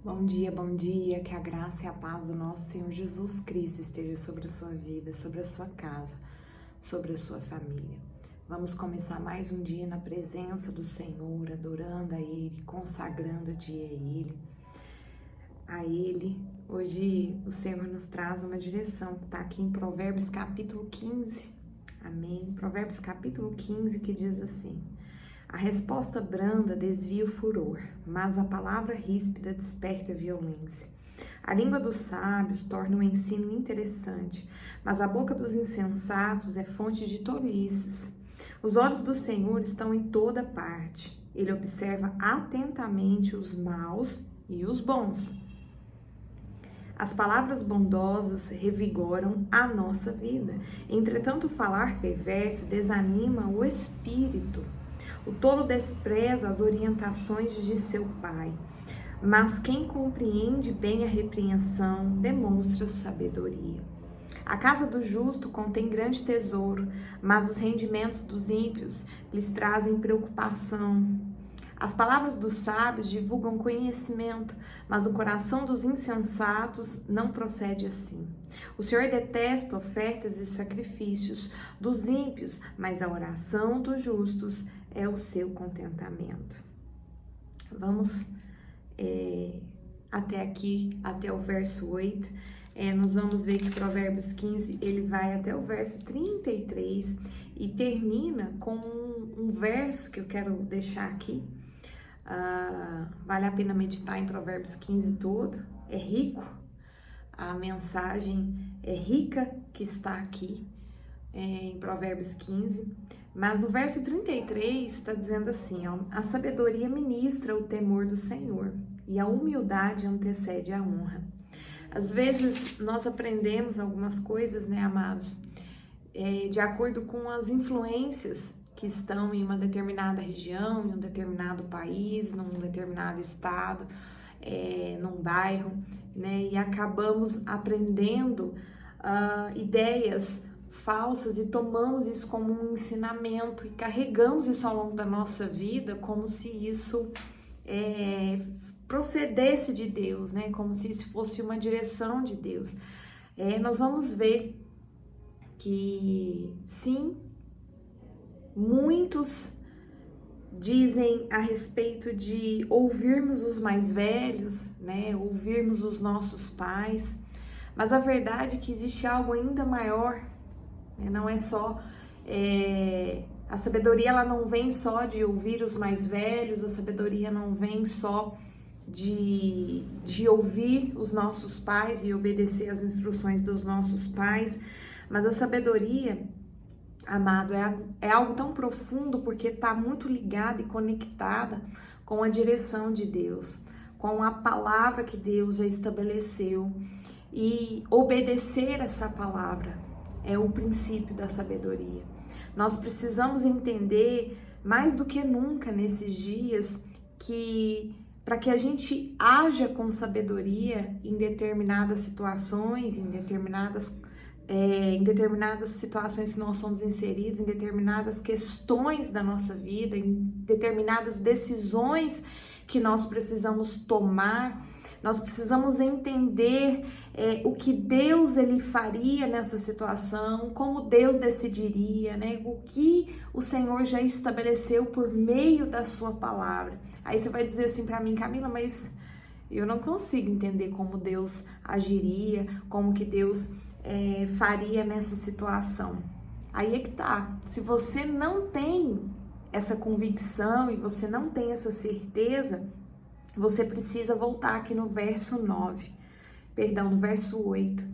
Bom dia, que a graça e a paz do nosso Senhor Jesus Cristo esteja sobre a sua vida, sobre a sua casa, sobre a sua família. Vamos começar mais um dia na presença do Senhor, adorando a Ele, consagrando o dia a Ele. Hoje o Senhor nos traz uma direção que está aqui em Provérbios capítulo 15, amém? Provérbios capítulo 15 que diz assim: a resposta branda desvia o furor, mas a palavra ríspida desperta a violência. A língua dos sábios torna o ensino interessante, mas a boca dos insensatos é fonte de tolices. Os olhos do Senhor estão em toda parte. Ele observa atentamente os maus e os bons. As palavras bondosas revigoram a nossa vida. Entretanto, o falar perverso desanima o espírito. O tolo despreza as orientações de seu pai, mas quem compreende bem a repreensão demonstra sabedoria. A casa do justo contém grande tesouro, mas os rendimentos dos ímpios lhes trazem preocupação. As palavras dos sábios divulgam conhecimento, mas o coração dos insensatos não procede assim. O Senhor detesta ofertas e sacrifícios dos ímpios, mas a oração dos justos é o seu contentamento. Vamos até aqui, até o verso 8. Nós vamos ver que Provérbios 15, ele vai até o verso 33 e termina com um verso que eu quero deixar aqui. Vale a pena meditar em Provérbios 15 todo, é rico, a mensagem é rica que está aqui em Provérbios 15, mas no verso 33 está dizendo assim, ó: a sabedoria ministra o temor do Senhor e a humildade antecede a honra. Às vezes nós aprendemos algumas coisas, né, amados, de acordo com as influências que estão em uma determinada região, em um determinado país, num determinado estado, num bairro, né? E acabamos aprendendo ideias falsas e tomamos isso como um ensinamento e carregamos isso ao longo da nossa vida como se isso procedesse de Deus, né? Como se isso fosse uma direção de Deus. Nós vamos ver que sim, muitos dizem a respeito de ouvirmos os mais velhos, né? Ouvirmos os nossos pais, mas a verdade é que existe algo ainda maior, né? Não é só a sabedoria, ela não vem só de ouvir os mais velhos, a sabedoria não vem só de ouvir os nossos pais e obedecer às instruções dos nossos pais, mas a sabedoria, amado, é algo tão profundo porque está muito ligada e conectada com a direção de Deus, com a palavra que Deus já estabeleceu, e obedecer essa palavra é o princípio da sabedoria. Nós precisamos entender mais do que nunca nesses dias que para que a gente haja com sabedoria em determinadas situações, em determinadas situações que nós somos inseridos, em determinadas questões da nossa vida, em determinadas decisões que nós precisamos tomar, nós precisamos entender o que Deus ele faria nessa situação, como Deus decidiria, né? O que o Senhor já estabeleceu por meio da sua palavra. Aí você vai dizer assim para mim: Camila, mas eu não consigo entender como Deus agiria, como que Deus faria nessa situação. Aí é que tá. Se você não tem essa convicção e você não tem essa certeza, você precisa voltar aqui no verso 8,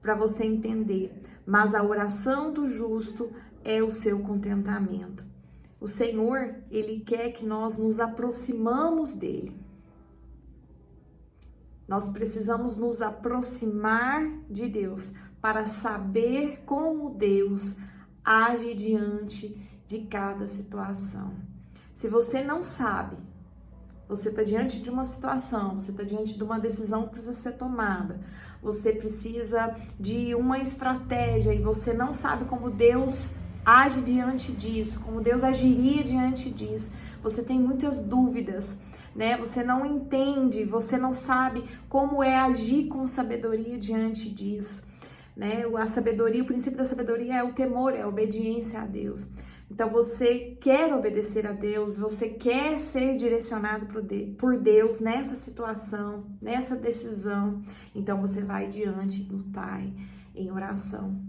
para você entender. Mas a oração do justo é o seu contentamento. O Senhor, ele quer que nós nos aproximamos dele. Nós precisamos nos aproximar de Deus para saber como Deus age diante de cada situação. Se você não sabe, você está diante de uma situação, você está diante de uma decisão que precisa ser tomada, você precisa de uma estratégia e você não sabe como Deus age diante disso, como Deus agiria diante disso, você tem muitas dúvidas, né? Você não entende, você não sabe como é agir com sabedoria diante disso, né? A sabedoria, o princípio da sabedoria é o temor, é a obediência a Deus. Então você quer obedecer a Deus, você quer ser direcionado por Deus nessa situação, nessa decisão. Então você vai diante do Pai em oração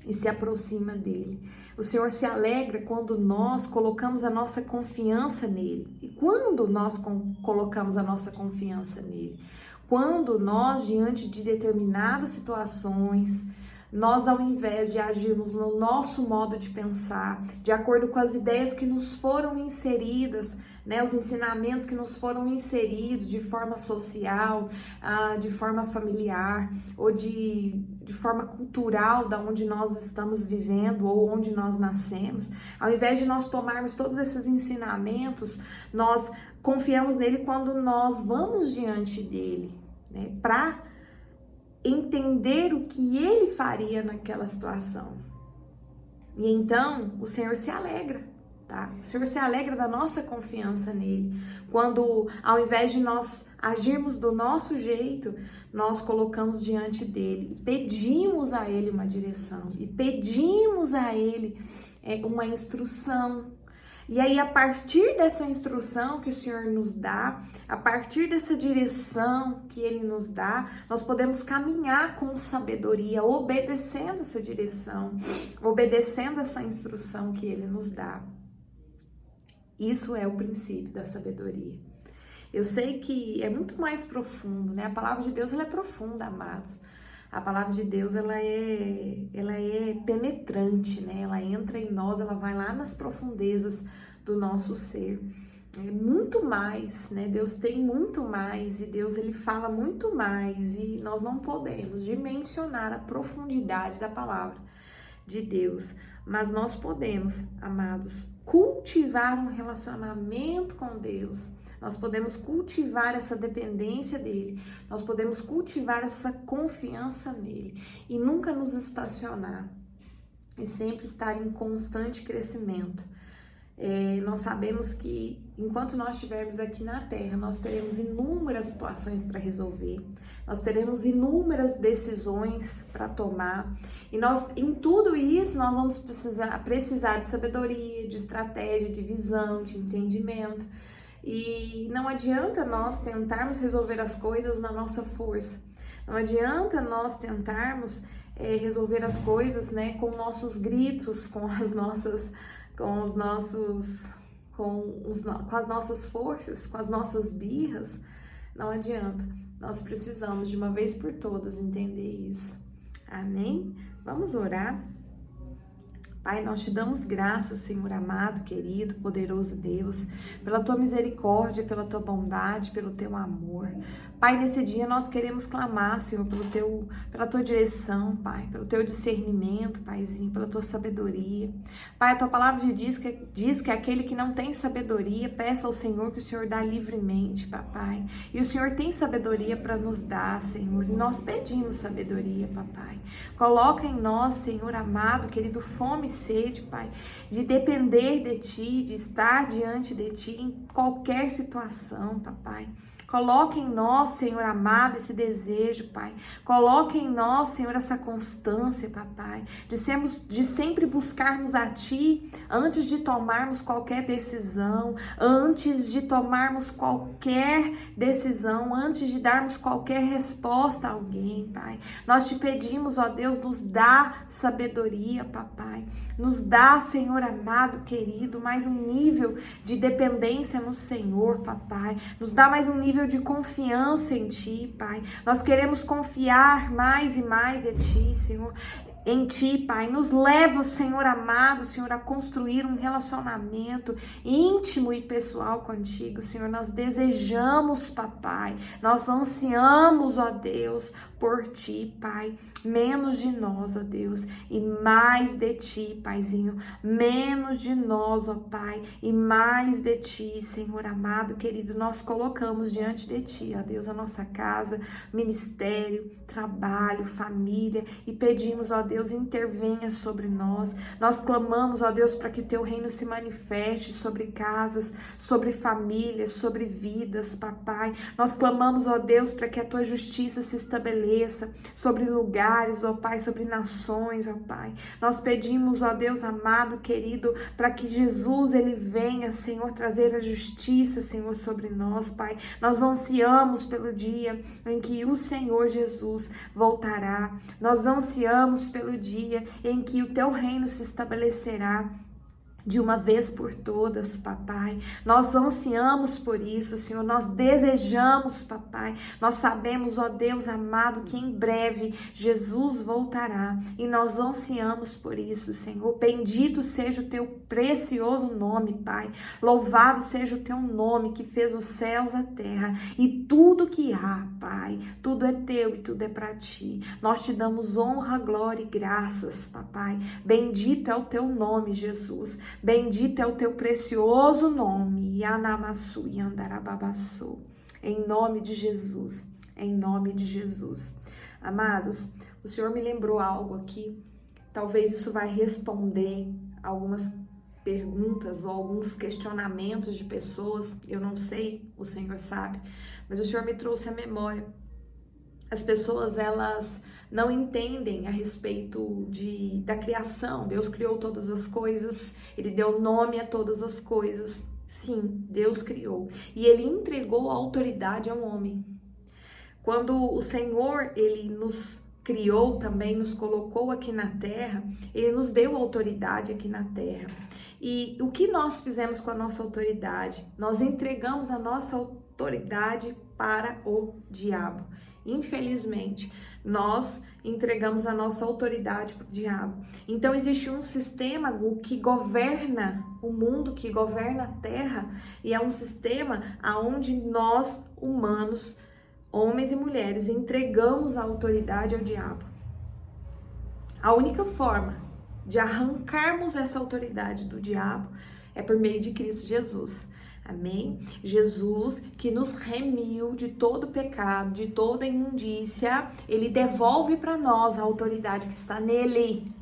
e se aproxima dele. O Senhor se alegra quando nós colocamos a nossa confiança nele. E quando nós colocamos a nossa confiança nele? Quando nós, diante de determinadas situações, nós, ao invés de agirmos no nosso modo de pensar, de acordo com as ideias que nos foram inseridas, né, os ensinamentos que nos foram inseridos de forma social, de forma familiar ou de forma cultural, da onde nós estamos vivendo ou onde nós nascemos, ao invés de nós tomarmos todos esses ensinamentos, nós confiamos nele quando nós vamos diante dele, né, para entender o que ele faria naquela situação. E então o Senhor se alegra, tá? O Senhor se alegra da nossa confiança nele, quando ao invés de nós agirmos do nosso jeito, nós colocamos diante dele, pedimos a ele uma direção e pedimos a ele uma instrução. E aí, a partir dessa instrução que o Senhor nos dá, a partir dessa direção que Ele nos dá, nós podemos caminhar com sabedoria, obedecendo essa direção, obedecendo essa instrução que Ele nos dá. Isso é o princípio da sabedoria. Eu sei que é muito mais profundo, né? A palavra de Deus, ela é profunda, amados. A palavra de Deus, ela é penetrante, né? Ela entra em nós, ela vai lá nas profundezas do nosso ser. É muito mais, né? Deus tem muito mais e Deus, ele fala muito mais e nós não podemos dimensionar a profundidade da palavra de Deus. Mas nós podemos, amados, cultivar um relacionamento com Deus. Nós podemos cultivar essa dependência dele, nós podemos cultivar essa confiança nele e nunca nos estacionar e sempre estar em constante crescimento. Nós sabemos que enquanto nós estivermos aqui na Terra, nós teremos inúmeras situações para resolver, nós teremos inúmeras decisões para tomar e nós, em tudo isso, nós vamos precisar de sabedoria, de estratégia, de visão, de entendimento. E não adianta nós tentarmos resolver as coisas na nossa força. Não adianta nós tentarmos resolver as coisas, né, com nossos gritos, com as nossas forças, com as nossas birras. Não adianta. Nós precisamos de uma vez por todas entender isso. Amém? Vamos orar. Pai, nós te damos graças, Senhor amado, querido, poderoso Deus, pela tua misericórdia, pela tua bondade, pelo teu amor. Pai, nesse dia nós queremos clamar, Senhor, pela tua direção, Pai, pelo teu discernimento, Paizinho, pela tua sabedoria. Pai, a tua palavra diz que aquele que não tem sabedoria, peça ao Senhor que o Senhor dá livremente, Papai. E o Senhor tem sabedoria para nos dar, Senhor, e nós pedimos sabedoria, Papai. Coloca em nós, Senhor amado, querido, fome e sede, Pai, de depender de Ti, de estar diante de Ti em qualquer situação, Papai. Coloque em nós, Senhor amado, esse desejo, Pai. Coloque em nós, Senhor, essa constância, Papai, de sempre buscarmos a Ti antes de tomarmos qualquer decisão, antes de darmos qualquer resposta a alguém, Pai. Nós te pedimos, ó Deus, nos dá sabedoria, Papai. Nos dá, Senhor amado, querido, mais um nível de dependência no Senhor, Papai. Nos dá mais um nível de confiança em Ti, Pai. Nós queremos confiar mais e mais em Ti, Senhor. Em Ti, Pai, nos leva, Senhor amado, Senhor, a construir um relacionamento íntimo e pessoal contigo, Senhor. Nós desejamos, Papai, nós ansiamos, ó Deus, por Ti, Pai, menos de nós, ó Deus, e mais de Ti, Paizinho, menos de nós, ó Pai, e mais de Ti, Senhor amado, querido, nós colocamos diante de Ti, ó Deus, a nossa casa, ministério, trabalho, família, e pedimos, ó Deus, intervenha sobre nós. Nós clamamos, ó Deus, para que o teu reino se manifeste sobre casas, sobre famílias, sobre vidas, papai. Nós clamamos, ó Deus, para que a tua justiça se estabeleça sobre lugares, ó Pai, sobre nações, ó Pai. Nós pedimos, ó Deus amado, querido, para que Jesus, ele venha, Senhor, trazer a justiça, Senhor, sobre nós, Pai. Nós ansiamos pelo dia em que o Senhor Jesus voltará. Nós ansiamos pelo dia em que o teu reino se estabelecerá de uma vez por todas, papai. Nós ansiamos por isso, Senhor. Nós desejamos, papai. Nós sabemos, ó Deus amado, que em breve Jesus voltará e nós ansiamos por isso, Senhor. Bendito seja o teu precioso nome, Pai. Louvado seja o teu nome que fez os céus, a terra e tudo que há, Pai. Tudo é teu e tudo é para ti. Nós te damos honra, glória e graças, papai. Bendito é o teu nome, Jesus. Bendito é o teu precioso nome, Yanamassu Yandarababasu, em nome de Jesus, em nome de Jesus. Amados, o Senhor me lembrou algo aqui, talvez isso vai responder algumas perguntas ou alguns questionamentos de pessoas, eu não sei, o Senhor sabe, mas o Senhor me trouxe à memória. As pessoas, elas não entendem a respeito da criação. Deus criou todas as coisas, Ele deu nome a todas as coisas. Sim, Deus criou. E Ele entregou a autoridade ao homem. Quando o Senhor, Ele nos criou também, nos colocou aqui na terra, Ele nos deu autoridade aqui na terra. E o que nós fizemos com a nossa autoridade? Nós entregamos a nossa autoridade para o diabo. Infelizmente, nós entregamos a nossa autoridade para o diabo. Então, existe um sistema que governa o mundo, que governa a terra, e é um sistema onde nós, humanos, homens e mulheres, entregamos a autoridade ao diabo. A única forma de arrancarmos essa autoridade do diabo é por meio de Cristo Jesus. Amém? Jesus, que nos remiu de todo pecado, de toda imundícia, Ele devolve para nós a autoridade que está nele,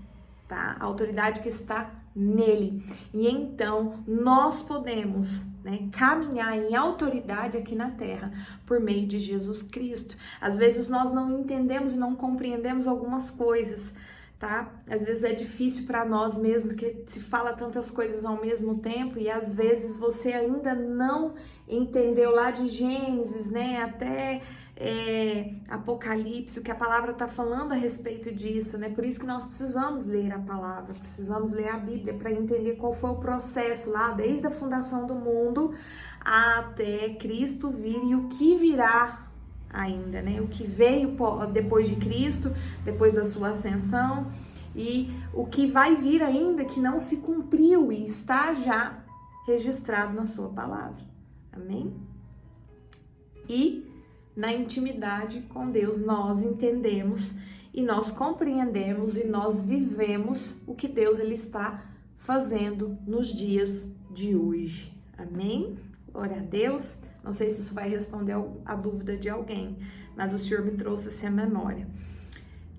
tá? A autoridade que está nele. E então, nós podemos, caminhar em autoridade aqui na terra por meio de Jesus Cristo. Às vezes nós não entendemos e não compreendemos algumas coisas, tá? Às vezes é difícil para nós mesmo, porque se fala tantas coisas ao mesmo tempo e às vezes você ainda não entendeu lá de Gênesis, até Apocalipse, o que a palavra está falando a respeito disso, Por isso que nós precisamos ler a palavra, precisamos ler a Bíblia para entender qual foi o processo lá, desde a fundação do mundo até Cristo vir e o que virá ainda, o que veio depois de Cristo, depois da sua ascensão e o que vai vir ainda que não se cumpriu e está já registrado na sua palavra, amém? E na intimidade com Deus nós entendemos e nós compreendemos e nós vivemos o que Deus ele está fazendo nos dias de hoje, amém? Glória a Deus. Não sei se isso vai responder a dúvida de alguém, mas o Senhor me trouxe essa memória.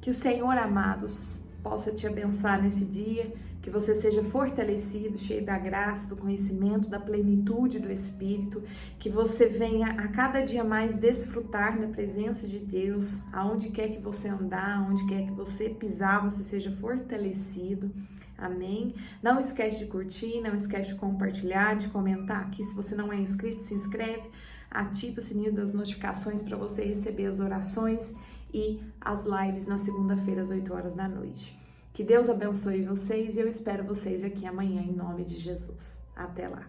Que o Senhor, amados, possa te abençoar nesse dia, que você seja fortalecido, cheio da graça, do conhecimento, da plenitude do Espírito, que você venha a cada dia mais desfrutar da presença de Deus, aonde quer que você andar, aonde quer que você pisar, você seja fortalecido. Amém? Não esquece de curtir, não esquece de compartilhar, de comentar aqui. Se você não é inscrito, se inscreve, ativa o sininho das notificações para você receber as orações e as lives na segunda-feira às 8 horas da noite. Que Deus abençoe vocês e eu espero vocês aqui amanhã em nome de Jesus. Até lá!